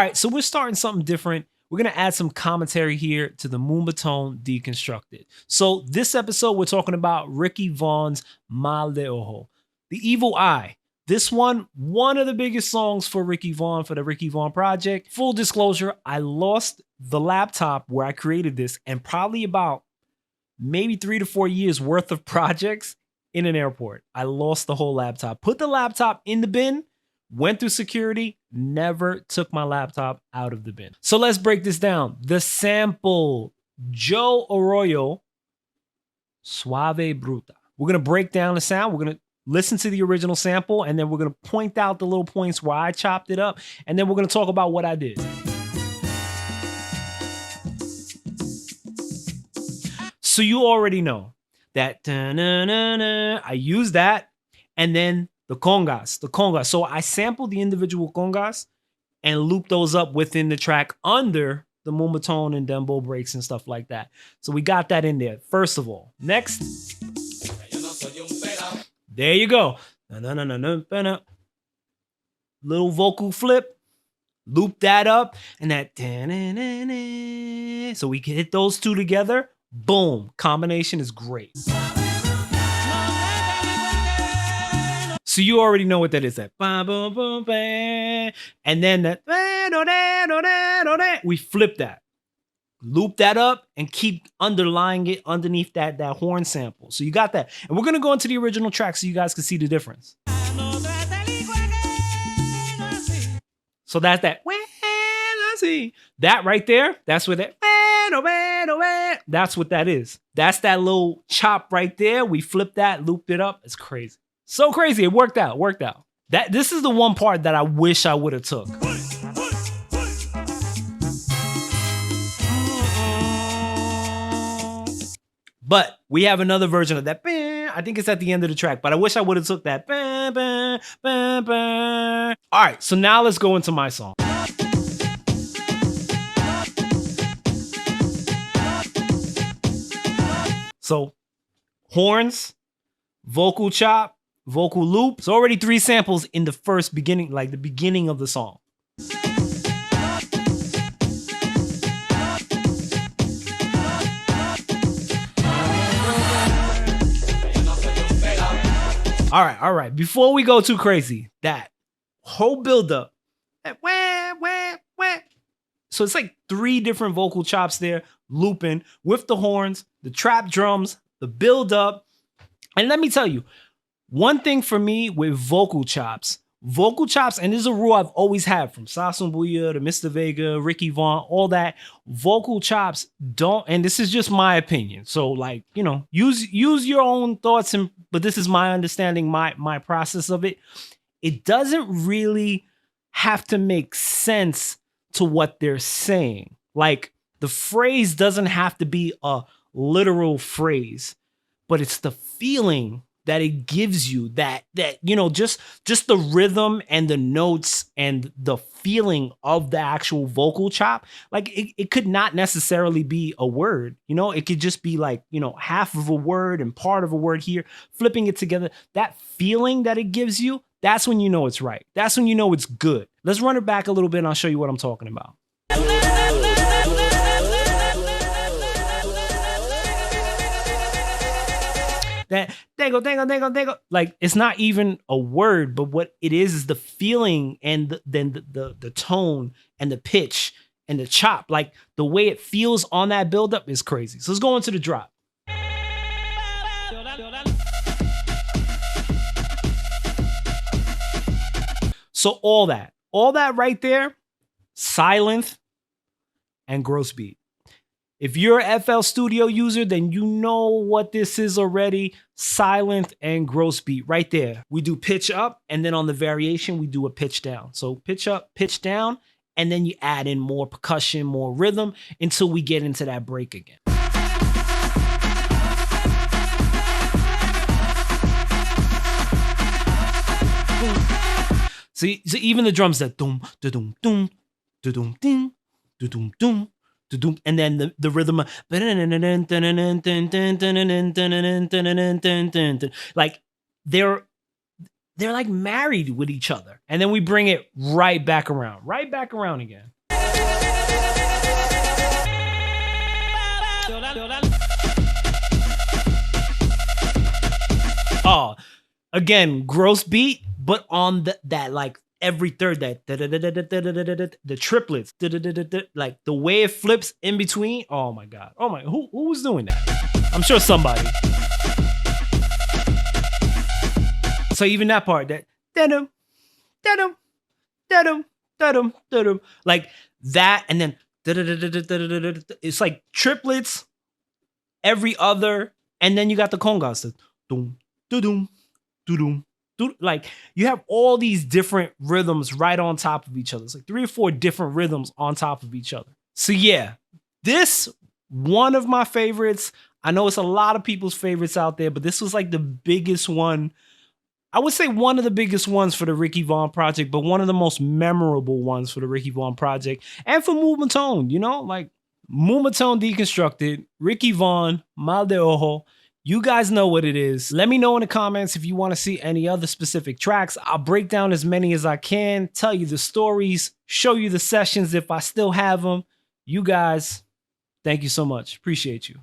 right, so we're starting something different. We're going to add some commentary here to the Moombahton Deconstructed. So this episode, we're talking about Ricky Vaughn's Mal de Ojo, The Evil Eye. This one of the biggest songs for Ricky Vaughn, for the Ricky Vaughn project. Full disclosure, I lost the laptop where I created this and probably about maybe 3 to 4 years worth of projects in an airport. I lost the whole laptop. Put the laptop in the bin, went through security, never took my laptop out of the bin. So let's break this down. The sample, Joe Arroyo, Suave Bruta. We're going to break down the sound. We're going to listen to the original sample, and then we're going to point out the little points where I chopped it up, and then we're going to talk about what I did. So you already know that I use that, and then the congas. So I sampled the individual congas and looped those up within the track under the Moombahton and dembo breaks and stuff like that. So we got that in there, first of all. Next. There you go. Little vocal flip. Loop that up. And that. So we can hit those two together. Boom. Combination is great. So you already know what that is. That. And then that. We flip that. Loop that up and keep underlying it underneath that horn sample. So you got that. And we're going to go into the original track so you guys can see the difference. So that's that. That right there, that's what that. That's what that is. That's that little chop right there. We flipped that, looped it up. It's crazy. So crazy. It worked out. This is the one part that I wish I would have took. But we have another version of that. I think it's at the end of the track, but I wish I would have took that. All right, so now let's go into my song. So horns, vocal chop, vocal loop. It's already 3 samples in the first beginning, like the beginning of the song. All right. Before we go too crazy, that whole buildup, so it's like 3 different vocal chops there, looping with the horns, the trap drums, the buildup. And let me tell you, one thing for me with vocal chops, and this is a rule I've always had from Sasson Bouya to Mr. Vega, Ricky Vaughn, all that, vocal chops don't, and this is just my opinion. So like, you know, use your own thoughts, but this is my understanding, my process of it. It doesn't really have to make sense to what they're saying. Like the phrase doesn't have to be a literal phrase, but it's the feeling that it gives you, that you know, just the rhythm and the notes and the feeling of the actual vocal chop. Like it could not necessarily be a word, you know, it could just be like, you know, half of a word and part of a word here, flipping it together. That feeling that it gives you, that's when you know it's right. That's when you know it's good. Let's run it back a little bit and I'll show you what I'm talking about. That dangle, like it's not even a word, but what it is the feeling and then the tone and the pitch and the chop, like the way it feels on that buildup is crazy. So let's go into the drop. So all that right there, silent and gross beat. If you're an FL Studio user, then you know what this is already. Silent and gross beat right there. We do pitch up, and then on the variation, we do a pitch down. So pitch up, pitch down, and then you add in more percussion, more rhythm until we get into that break again. So even the drums, that doom, da-doom, doom, da-doom, ding, da-doom, doom. And then the rhythm, like they're like married with each other. And then we bring it right back around again. Oh, again, gross beat, but on that like every third, that the triplets, like the way it flips in between. Oh my god! Oh my, who was doing that? I'm sure somebody. So even that part, that like that, and then it's like triplets every other, and then you got the congas, the doom, doom, doom, like you have all these different rhythms right on top of each other. It's like 3 or 4 different rhythms on top of each other. So yeah, this one of my favorites. I know it's a lot of people's favorites out there, but this was like the biggest one. I would say one of the biggest ones for the Ricky Vaughn project, but one of the most memorable ones for the Ricky Vaughn project and for Moombahton, you know, like Moombahton Deconstructed, Ricky Vaughn, Mal de Ojo. You guys know what it is. Let me know in the comments if you want to see any other specific tracks. I'll break down as many as I can, tell you the stories, show you the sessions if I still have them. You guys, thank you so much. Appreciate you.